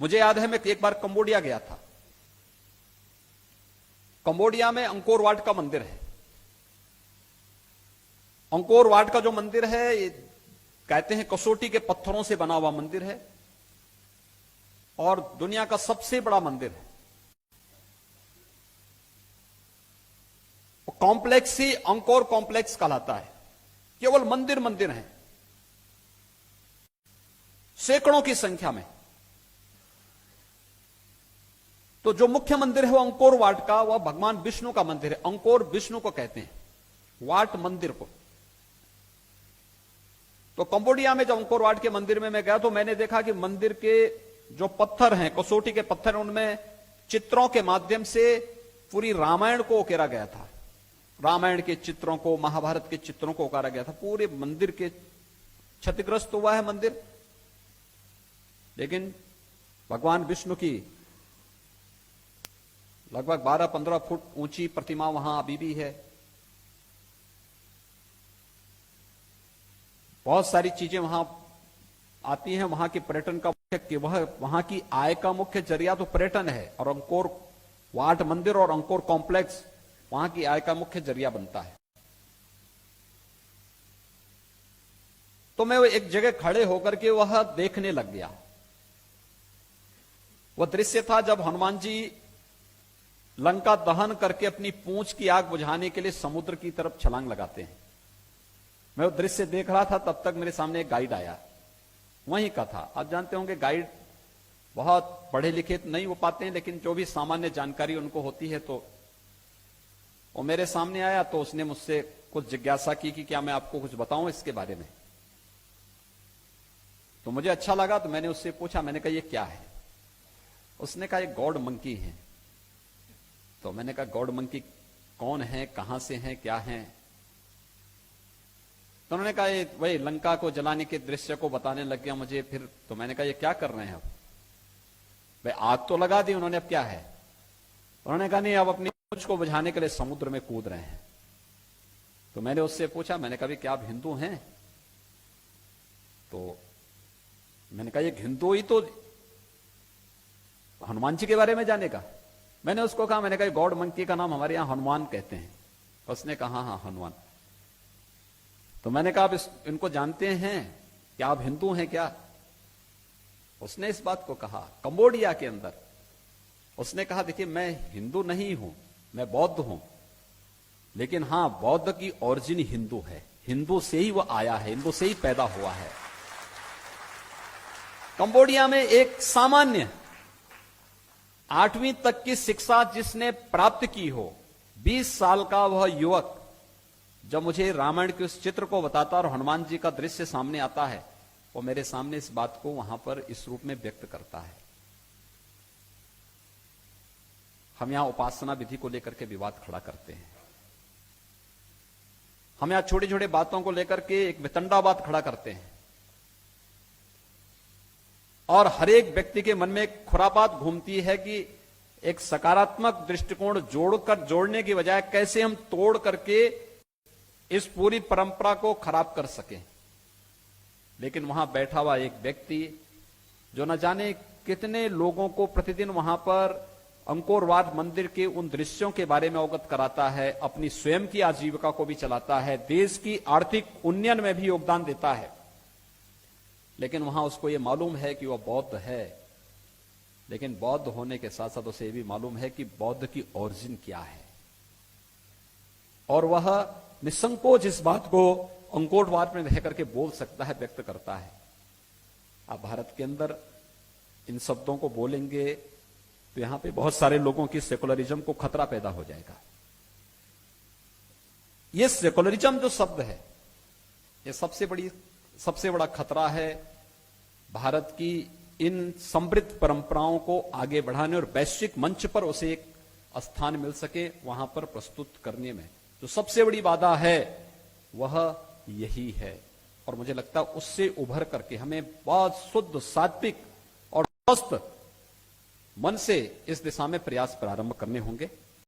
मुझे याद है मैं एक बार कंबोडिया गया था। कंबोडिया में अंकोर वाट का मंदिर है। अंकोर वाट का जो मंदिर है ये कहते हैं कसौटी के पत्थरों से बना हुआ मंदिर है और दुनिया का सबसे बड़ा मंदिर है। कॉम्प्लेक्स ही अंकोर कॉम्प्लेक्स कहलाता है। केवल मंदिर मंदिर हैं, सैकड़ों की संख्या में। तो जो मुख्य मंदिर है वो अंकोर वाट का, वह भगवान विष्णु का मंदिर है। अंकोर विष्णु को कहते हैं, वाट मंदिर को। तो कंबोडिया में जब अंकोर वाट के मंदिर में मैं गया तो मैंने देखा कि मंदिर के जो पत्थर हैं, कसौटी के पत्थर, उनमें चित्रों के माध्यम से पूरी रामायण को उकेरा गया था। रामायण के चित्रों को, महाभारत के चित्रों को उकारा गया था। पूरे मंदिर के क्षतिग्रस्त हुआ है मंदिर, लेकिन भगवान विष्णु की लगभग 12-15 फुट ऊंची प्रतिमा वहां अभी भी है। बहुत सारी चीजें वहां आती हैं। वहां के पर्यटन का मुख्य, वहां की आय का मुख्य जरिया तो पर्यटन है, और अंकोर वाट मंदिर और अंकोर कॉम्प्लेक्स वहां की आय का मुख्य जरिया बनता है। तो मैं एक जगह खड़े होकर के वह देखने लग गया। वह दृश्य था जब हनुमान जी लंका दहन करके अपनी पूंछ की आग बुझाने के लिए समुद्र की तरफ छलांग लगाते हैं। मैं वो दृश्य देख रहा था, तब तक मेरे सामने एक गाइड आया, वहीं का था। आप जानते होंगे गाइड बहुत पढ़े लिखे नहीं हो पाते हैं, लेकिन जो भी सामान्य जानकारी उनको होती है, तो वो मेरे सामने आया। तो उसने मुझसे कुछ जिज्ञासा की कि क्या मैं आपको कुछ बताऊं इसके बारे में। तो मुझे अच्छा लगा, तो मैंने उससे पूछा, मैंने कहा ये क्या है? उसने कहा ये गॉड मंकी है। तो मैंने कहा गॉड मंकी कौन है, कहां से हैं, क्या हैं? तो उन्होंने कहा ये वही लंका को जलाने के दृश्य को बताने लग गया मुझे। फिर तो मैंने कहा ये क्या कर रहे हैं अब? भाई आग तो लगा दी उन्होंने, अब क्या है? उन्होंने कहा नहीं, अब अपनी पूंछ को बुझाने के लिए समुद्र में कूद रहे हैं। तो मैंने उससे पूछा, मैंने कहा क्या आप हिंदू हैं? तो मैंने कहा ये हिंदू ही तो हनुमान जी के बारे में जानेगा। मैंने उसको कहा, मैंने कहा गॉड मंकी का नाम हमारे यहां हनुमान कहते हैं। उसने कहा हाँ हनुमान। तो मैंने कहा आप इनको जानते हैं, क्या आप हिंदू हैं क्या? उसने इस बात को कहा कंबोडिया के अंदर। उसने कहा देखिए मैं हिंदू नहीं हूं, मैं बौद्ध हूं, लेकिन हां बौद्ध की ओरिजिन हिंदू है। हिंदू से ही वह आया है, हिंदू से ही पैदा हुआ है। कंबोडिया में एक सामान्य 8वीं तक की शिक्षा जिसने प्राप्त की हो, 20 साल का वह युवक जब मुझे रामायण के उस चित्र को बताता और हनुमान जी का दृश्य सामने आता है, वो मेरे सामने इस बात को वहां पर इस रूप में व्यक्त करता है। हम यहां उपासना विधि को लेकर के विवाद खड़ा करते हैं। हम यहां छोटी छोटी बातों को लेकर के एक वितंडावाद खड़ा करते हैं, और हर एक व्यक्ति के मन में एक खुरापात घूमती है कि एक सकारात्मक दृष्टिकोण जोड़ने की बजाय कैसे हम तोड़ करके इस पूरी परंपरा को खराब कर सके। लेकिन वहां बैठा हुआ एक व्यक्ति जो न जाने कितने लोगों को प्रतिदिन वहां पर अंकोर वाट मंदिर के उन दृश्यों के बारे में अवगत कराता है, अपनी स्वयं की आजीविका को भी चलाता है, देश की आर्थिक उन्नयन में भी योगदान देता है, लेकिन वहां उसको यह मालूम है कि वह बौद्ध है। लेकिन बौद्ध होने के साथ साथ उसे यह भी मालूम है कि बौद्ध की ओरिजिन क्या है, और वह निसंकोच इस बात को अंकोर वाट में रह करके बोल सकता है, व्यक्त करता है। आप भारत के अंदर इन शब्दों को बोलेंगे तो यहां पे बहुत सारे लोगों की सेकुलरिज्म को खतरा पैदा हो जाएगा। यह सेकुलरिज्म जो शब्द है, यह सबसे बड़ा खतरा है भारत की इन समृद्ध परंपराओं को आगे बढ़ाने और वैश्विक मंच पर उसे एक स्थान मिल सके, वहां पर प्रस्तुत करने में जो सबसे बड़ी बाधा है वह यही है। और मुझे लगता है उससे उभर करके हमें बहुत शुद्ध, सात्विक और स्वस्थ मन से इस दिशा में प्रयास प्रारंभ करने होंगे।